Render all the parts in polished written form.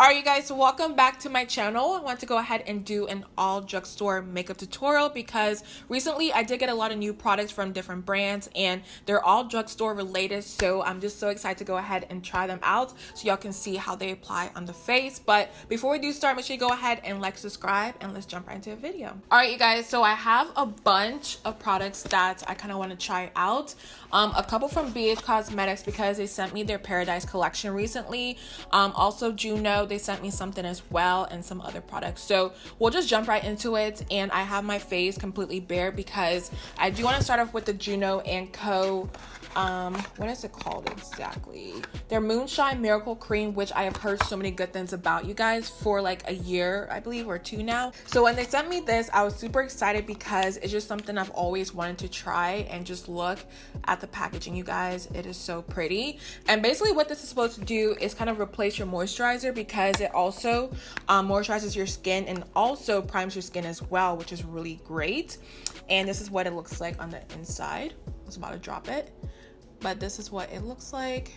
Alright you guys, so welcome back to my channel. I want to go ahead and do an all drugstore makeup tutorial because recently I did get a lot of new products from different brands and they're all drugstore related, so I'm just so excited to go ahead and try them out so y'all can see how they apply on the face. But before we do start, make sure you go ahead and like, subscribe, and let's jump right into the video. Alright you guys, so I have a bunch of products that I kind of want to try out. A couple from BH Cosmetics because they sent me their Paradise collection recently. Also Juno, they sent me something as well, and some other products. So we'll just jump right into it. And I have my face completely bare because I do want to start off with the Juno & Co. What is it called exactly? Their Moonshine Miracle Cream, which I have heard so many good things about, you guys, for like a year, I believe, or two now. So when they sent me this, I was super excited because it's just something I've always wanted to try. And just look at the packaging, you guys, it is so pretty. And basically what this is supposed to do is kind of replace your moisturizer because it also moisturizes your skin and also primes your skin as well, which is really great. And this is what it looks like on the inside. I was about to drop it, but this is what it looks like.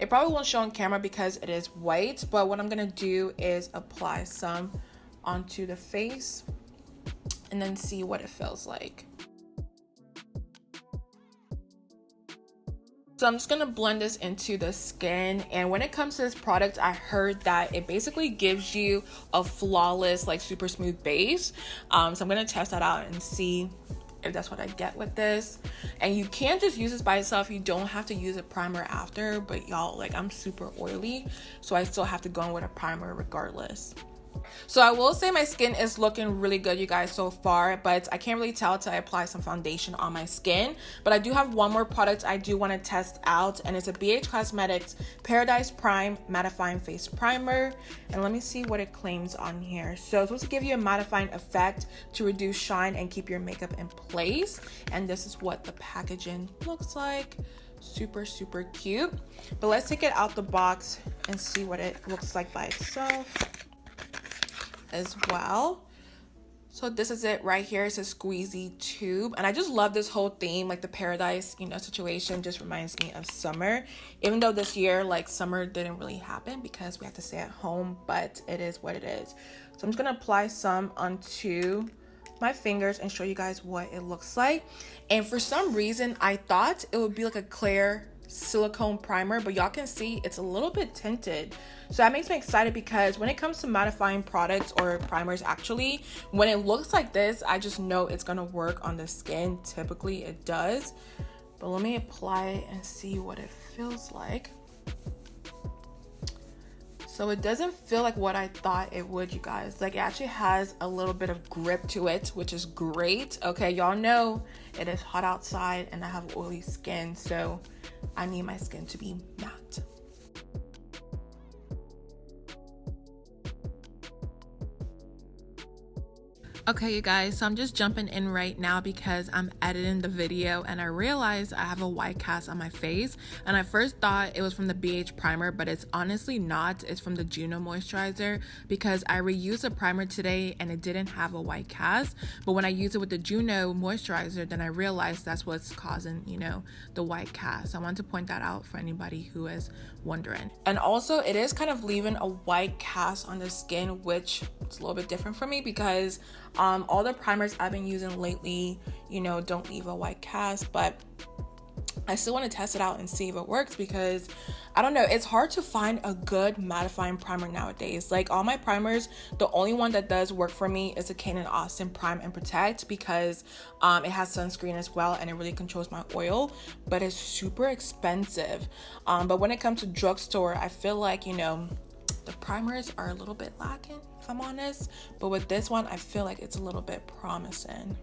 It probably won't show on camera because it is white, but what I'm gonna do is apply some onto the face and then see what it feels like. So I'm just gonna blend this into the skin. And when it comes to this product, I heard that it basically gives you a flawless, like super smooth base. So I'm gonna test that out and see if that's what I get with this. And you can't just use this by itself, you don't have to use a primer after, but y'all, like, I'm super oily, so I still have to go in with a primer regardless. So I will say my skin is looking really good, you guys, so far, but I can't really tell till I apply some foundation on my skin. But I do have one more product I do want to test out, and it's a BH Cosmetics Paradise Prime Mattifying Face Primer. And let me see what it claims on here. So it's supposed to give you a mattifying effect to reduce shine and keep your makeup in place. And this is what the packaging looks like. Super cute. But let's take it out the box and see what it looks like by itself as well. So this is it right here. It's a squeezy tube, and I just love this whole theme. Like the paradise, you know, situation just reminds me of summer, even though this year, like, summer didn't really happen because we have to stay at home, but it is what it is. So I'm just gonna apply some onto my fingers and show you guys what it looks like. And for some reason I thought it would be like a clear silicone primer, but y'all can see it's a little bit tinted. So that makes me excited because when it comes to mattifying products or primers, actually, when it looks like this, I just know it's gonna work on the skin. Typically it does, but let me apply it and see what it feels like. So it doesn't feel like what I thought it would, you guys. Like, it actually has a little bit of grip to it, which is great. Okay, y'all know it is hot outside and I have oily skin, so I need my skin to be matte. Okay, you guys, so I'm just jumping in right now because I'm editing the video and I realized I have a white cast on my face, and I first thought it was from the BH primer, but it's honestly not. It's from the Juno moisturizer because I reused a primer today and it didn't have a white cast, but when I use it with the Juno moisturizer, then I realized that's what's causing, you know, the white cast. I want to point that out for anybody who is wondering. And also it is kind of leaving a white cast on the skin, which is a little bit different for me because all the primers I've been using lately, you know, don't leave a white cast, but I still want to test it out and see if it works because I don't know, it's hard to find a good mattifying primer nowadays. Like, all my primers, the only one that does work for me is the Kane & Austin Prime and Protect because it has sunscreen as well and it really controls my oil, but it's super expensive. But when it comes to drugstore, I feel like, you know, the primers are a little bit lacking, if I'm honest, but with this one I feel like it's a little bit promising.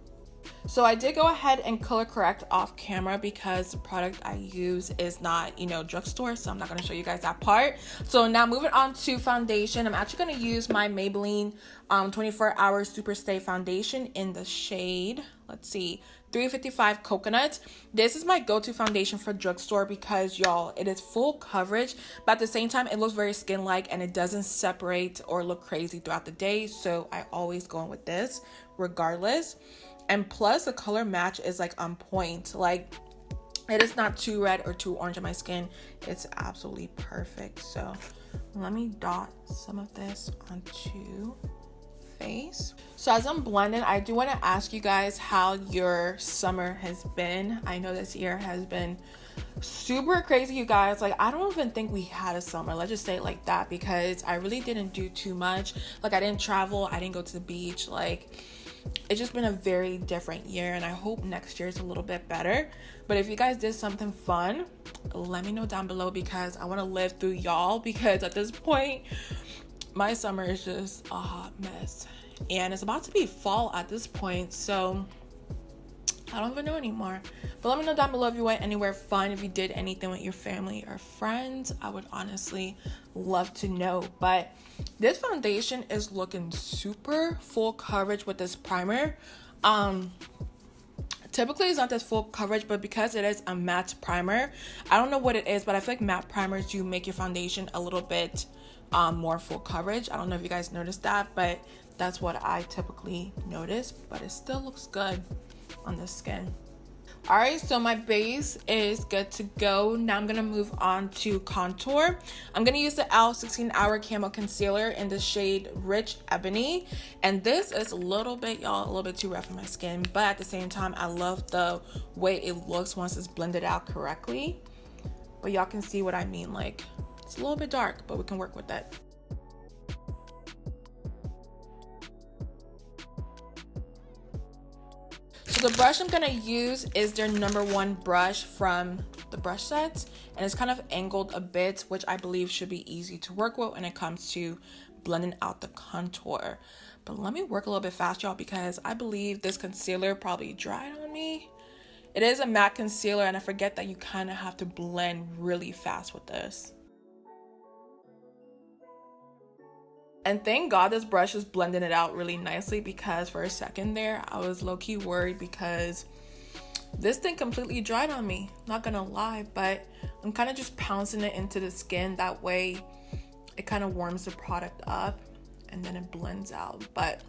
So I did go ahead and color correct off camera because the product I use is not, you know, drugstore, so I'm not going to show you guys that part. So now moving on to foundation, I'm actually going to use my Maybelline 24-hour Superstay foundation in the shade, let's see, 355 Coconut. This is my go-to foundation for drugstore because, y'all, it is full coverage, but at the same time it looks very skin-like and it doesn't separate or look crazy throughout the day, so I always go in with this regardless. And plus the color match is like on point. Like, It is not too red or too orange on my skin. It's absolutely perfect. So let me dot some of this onto face. So as I'm blending, I do want to ask you guys how your summer has been. I know this year has been super crazy, you guys. Like, I don't even think we had a summer, let's just say it like that, because I really didn't do too much. Like, I didn't travel, I didn't go to the beach. Like, it's just been a very different year, and I hope next year is a little bit better. But if you guys did something fun, let me know down below, because I want to live through y'all, because at this point my summer is just a hot mess, and it's about to be fall at this point, so I don't even know anymore. But let me know down below if you went anywhere fun, if you did anything with your family or friends. I would honestly love to know. But this foundation is looking super full coverage with this primer. Typically it's not this full coverage, but because it is a matte primer, I don't know what it is, but I feel like matte primers do make your foundation a little bit more full coverage. I don't know if you guys noticed that, but that's what I typically notice. But it still looks good on the skin. All right, so my base is good to go. Now I'm gonna move on to contour. I'm gonna use the e.l.f. 16 Hour Camo Concealer in the shade Rich Ebony, and this is a little bit, y'all, a little bit too rough for my skin, but at the same time I love the way it looks once it's blended out correctly. But y'all can see what I mean. Like, it's a little bit dark, but we can work with that. So the brush I'm gonna use is their #1 brush from the brush sets, and it's kind of angled a bit, which I believe should be easy to work with when it comes to blending out the contour. But let me work a little bit fast, y'all, because I believe this concealer probably dried on me. It is a matte concealer, and I forget that you kind of have to blend really fast with this. And thank God this brush is blending it out really nicely, because for a second there I was low-key worried because this thing completely dried on me, not gonna lie. But I'm kind of just pouncing it into the skin, that way it kind of warms the product up and then it blends out. But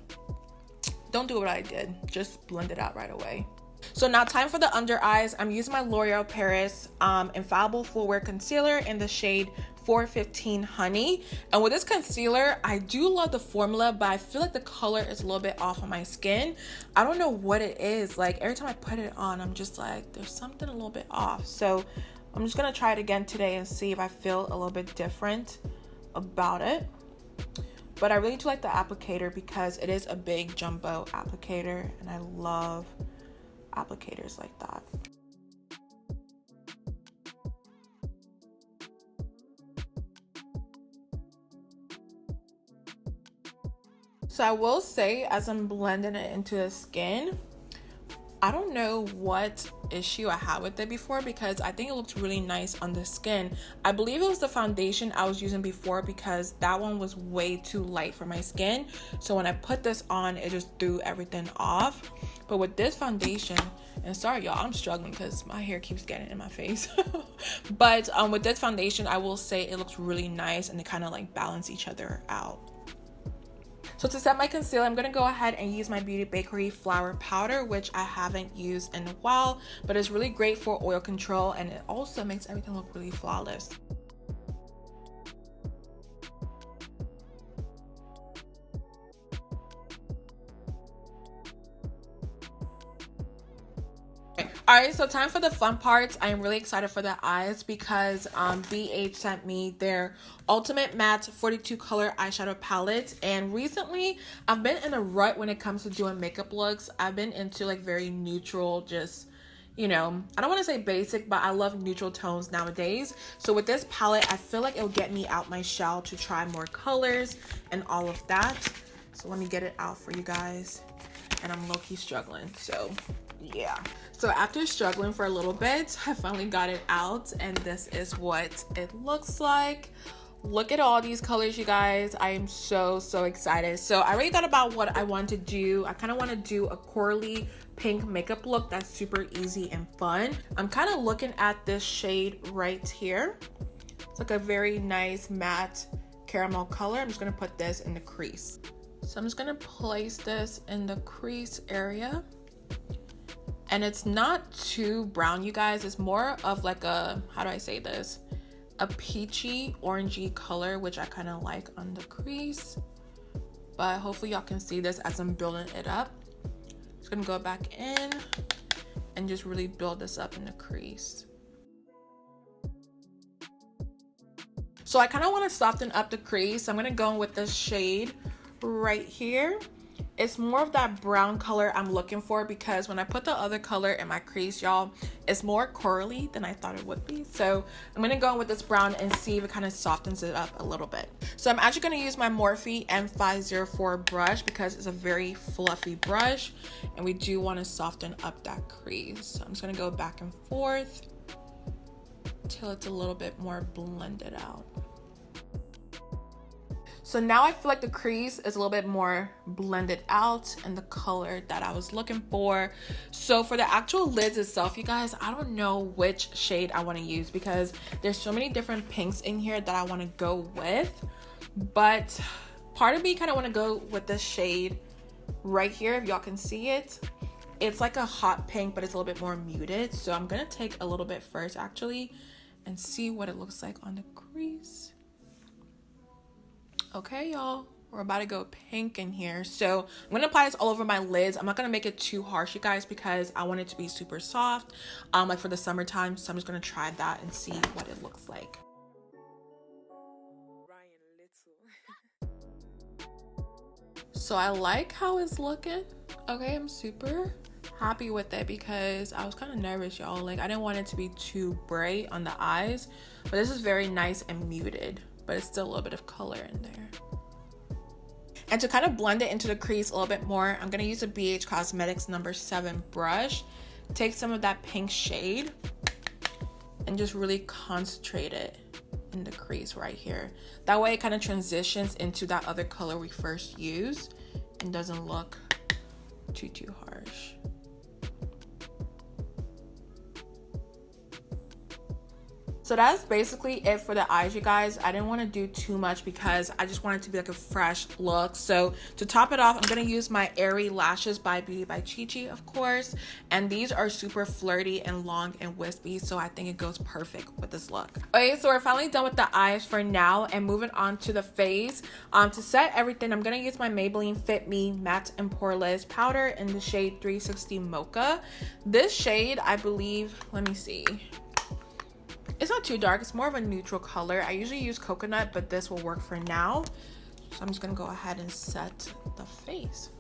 don't do what I did, just blend it out right away. So now time for the under eyes. I'm using my L'Oreal Paris Infallible Full Wear Concealer in the shade 415 Honey. And with this concealer, I do love the formula, but I feel like the color is a little bit off on my skin. I don't know what it is. Like, every time I put it on, I'm just like, there's something a little bit off. So I'm just gonna try it again today and see if I feel a little bit different about it. But I really do like the applicator, because it is a big jumbo applicator, and I love applicators like that. So I will say, as I'm blending it into the skin, I don't know what issue I had with it before, because I think it looked really nice on the skin. I believe it was the foundation I was using before, because that one was way too light for my skin. So when I put this on, it just threw everything off. But with this foundation, and sorry y'all, I'm struggling because my hair keeps getting in my face. But with this foundation, I will say it looks really nice, and they kind of like balance each other out. So to set my concealer, I'm going to go ahead and use my Beauty Bakerie Flour Powder, which I haven't used in a while, but it's really great for oil control, and it also makes everything look really flawless. Alright, so time for the fun parts. I am really excited for the eyes, because BH sent me their Ultimate Matte 42 color eyeshadow palette, and recently I've been in a rut when it comes to doing makeup looks. I've been into like very neutral, just, you know, I don't want to say basic, but I love neutral tones nowadays. So with this palette, I feel like it'll get me out my shell to try more colors and all of that. So let me get it out for you guys, and I'm low-key struggling, so yeah. So after struggling for a little bit, I finally got it out, and this is what it looks like. Look at all these colors, you guys. I am so excited. So I already thought about what I want to do. I kind of want to do a corally pink makeup look that's super easy and fun. I'm kind of looking at this shade right here. It's like a very nice matte caramel color. I'm just going to put this in the crease. So I'm just going to place this in the crease area. And it's not too brown, you guys. It's more of like a, how do I say this? A peachy, orangey color, which I kind of like on the crease. But hopefully y'all can see this as I'm building it up. Just gonna go back in and just really build this up in the crease. So I kind of want to soften up the crease. So I'm gonna go in with this shade right here. It's more of that brown color I'm looking for, because when I put the other color in my crease, y'all, it's more corally than I thought it would be. So I'm gonna go in with this brown and see if it kind of softens it up a little bit. So I'm actually gonna use my Morphe M504 brush because it's a very fluffy brush and we do want to soften up that crease. So I'm just gonna go back and forth till it's a little bit more blended out. So now I feel like the crease is a little bit more blended out and the color that I was looking for. So for the actual lids itself, you guys, I don't know which shade I want to use because there's so many different pinks in here that I want to go with. But part of me kind of want to go with this shade right here, if y'all can see it. It's like a hot pink, but it's a little bit more muted. So I'm going to take a little bit first actually and see what it looks like on the crease. Okay, y'all, we're about to go pink in here. So I'm gonna apply this all over my lids. I'm not gonna make it too harsh, you guys, because I want it to be super soft, like for the summertime. So I'm just gonna try that and see what it looks like. So I like how it's looking. Okay, I'm super happy with it because I was kind of nervous, y'all. Like I didn't want it to be too bright on the eyes, but this is very nice and muted, but it's still a little bit of color in there. And to kind of blend it into the crease a little bit more, I'm gonna use a BH Cosmetics number 7 brush. Take some of that pink shade and just really concentrate it in the crease right here. That way it kind of transitions into that other color we first used and doesn't look too harsh. So that's basically it for the eyes, you guys. I didn't want to do too much because I just wanted it to be like a fresh look. So to top it off, I'm going to use my Airy lashes by Beauty by Chi Chi, of course. And these are super flirty and long and wispy, so I think it goes perfect with this look. Okay, so we're finally done with the eyes for now and moving on to the face. To set everything, I'm going to use my Maybelline Fit Me Matte and Poreless powder in the shade 360 Mocha. This shade, I believe, let me see. It's not too dark, it's more of a neutral color. I usually use coconut, but this will work for now. So I'm just gonna go ahead and set the face.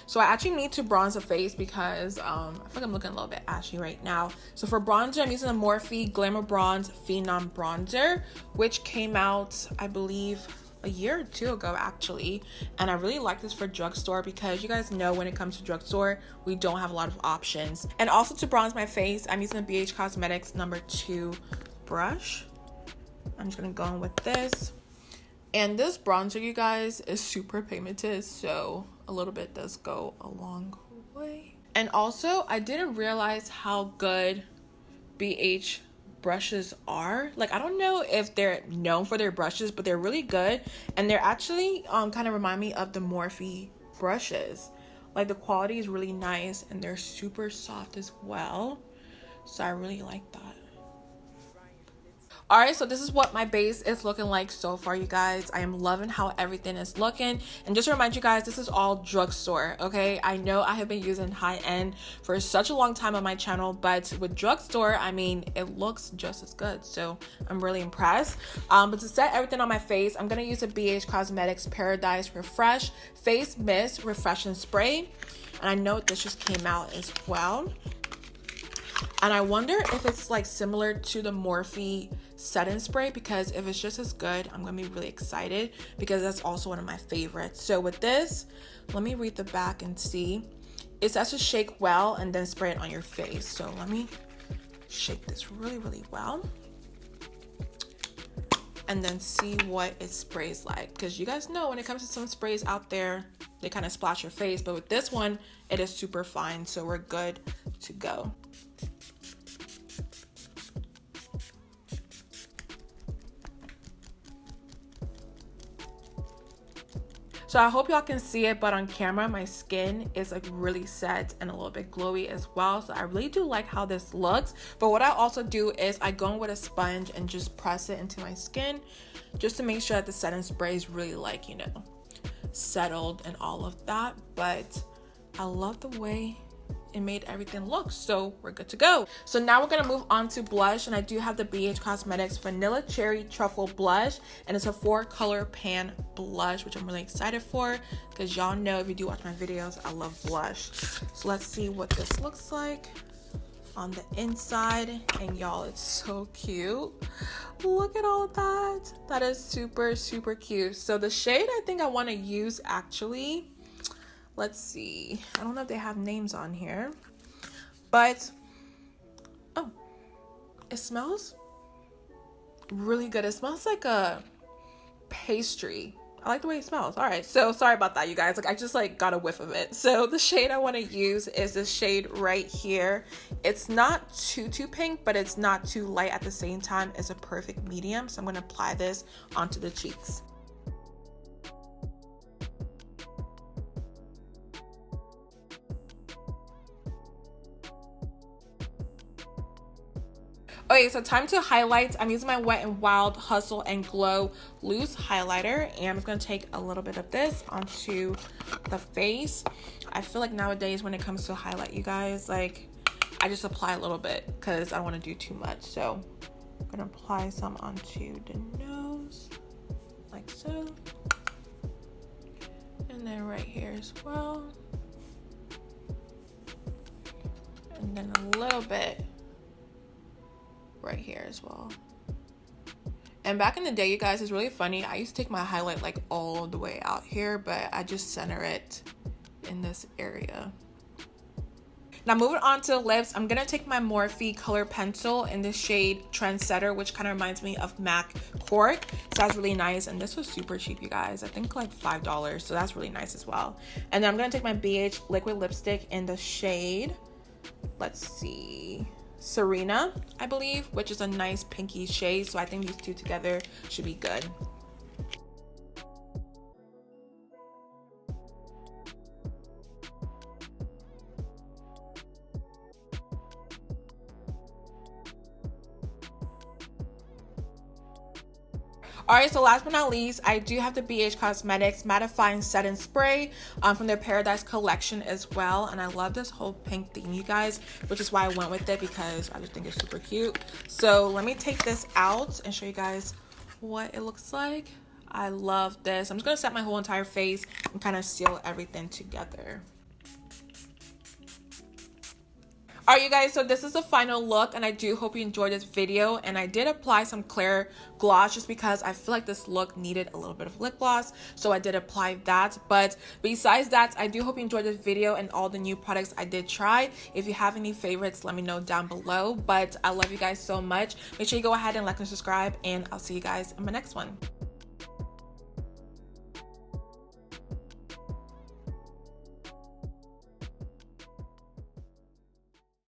So I actually need to bronze the face because I think I'm looking a little bit ashy right now. So for bronzer, I'm using the Morphe Glamour Bronze Phenom bronzer, which came out, I believe, a year or two ago actually, and I really like this for drugstore because you guys know when it comes to drugstore we don't have a lot of options. And also to bronze my face, I'm using the BH Cosmetics number 2 brush. I'm just gonna go in with this, and this bronzer, you guys, is super pigmented, so a little bit does go a long way. And also I didn't realize how good BH brushes are. Like I don't know if they're known for their brushes, but they're really good, and they're actually kind of remind me of the Morphe brushes. Like the quality is really nice and they're super soft as well, so I really like that. All right, so this is what my base is looking like so far, you guys. I am loving how everything is looking. And just to remind you guys, this is all drugstore, okay? I know I have been using high-end for such a long time on my channel, but with drugstore, I mean, it looks just as good. So I'm really impressed. But to set everything on my face, I'm gonna use a BH Cosmetics Paradise Refresh Face Mist Refreshing Spray. And I know this just came out as well. And I wonder if it's like similar to the Morphe setting spray, because if it's just as good, I'm gonna be really excited because that's also one of my favorites. So with this, let me read the back and see. It says to shake well and then spray it on your face. So let me shake this really well and then see what it sprays like, because you guys know when it comes to some sprays out there, they kind of splash your face, but with this one it is super fine, so we're good to go. So I hope y'all can see it, but on camera my skin is like really set and a little bit glowy as well. So I really do like how this looks. But what I also do is I go in with a sponge and just press it into my skin just to make sure that the setting spray is really like, you know, settled and all of that. But I love the way it made everything look, so we're good to go. So now we're gonna move on to blush, and I do have the BH Cosmetics Vanilla Cherry Truffle Blush, and it's a 4-color pan blush, which I'm really excited for because y'all know, if you do watch my videos, I love blush. So let's see what this looks like on the inside. And y'all, it's so cute. Look at all of that. That is super, super cute. So the shade I think I want to use, actually, let's see, I don't know if they have names on here, but oh, it smells really good. It smells like a pastry. I like the way it smells. All right, so sorry about that, you guys. Like, I just like got a whiff of it. So the shade I want to use is this shade right here. It's not too pink, but it's not too light at the same time. It's a perfect medium. So I'm going to apply this onto the cheeks. Okay, so time to highlight. I'm using my Wet n Wild Hustle and Glow loose highlighter, and I'm just gonna take a little bit of this onto the face. I feel like nowadays when it comes to highlight, you guys, like, I just apply a little bit because I don't want to do too much. So I'm gonna apply some onto the nose like so, and then right here as well, and then a little bit right here as well. And back in the day, you guys, it's really funny, I used to take my highlight like all the way out here, but I just center it in this area. Now moving on to the lips, I'm gonna take my Morphe color pencil in the shade Trendsetter, which kind of reminds me of MAC Cork. So that's really nice, and this was super cheap, you guys. I think like $5, so that's really nice as well. And then I'm gonna take my BH liquid lipstick in the shade, let's see, Serena, I believe, which is a nice pinky shade. So I think these two together should be good. Alright, so last but not least, I do have the BH Cosmetics Mattifying Setting Spray from their Paradise collection as well. And I love this whole pink theme, you guys, which is why I went with it, because I just think it's super cute. So let me take this out and show you guys what it looks like. I love this. I'm just going to set my whole entire face and kind of seal everything together. Alright, you guys, so this is the final look, and I do hope you enjoyed this video. And I did apply some clear gloss just because I feel like this look needed a little bit of lip gloss, so I did apply that. But besides that, I do hope you enjoyed this video and all the new products I did try. If you have any favorites, let me know down below. But I love you guys so much. Make sure you go ahead and like and subscribe, and I'll see you guys in my next one.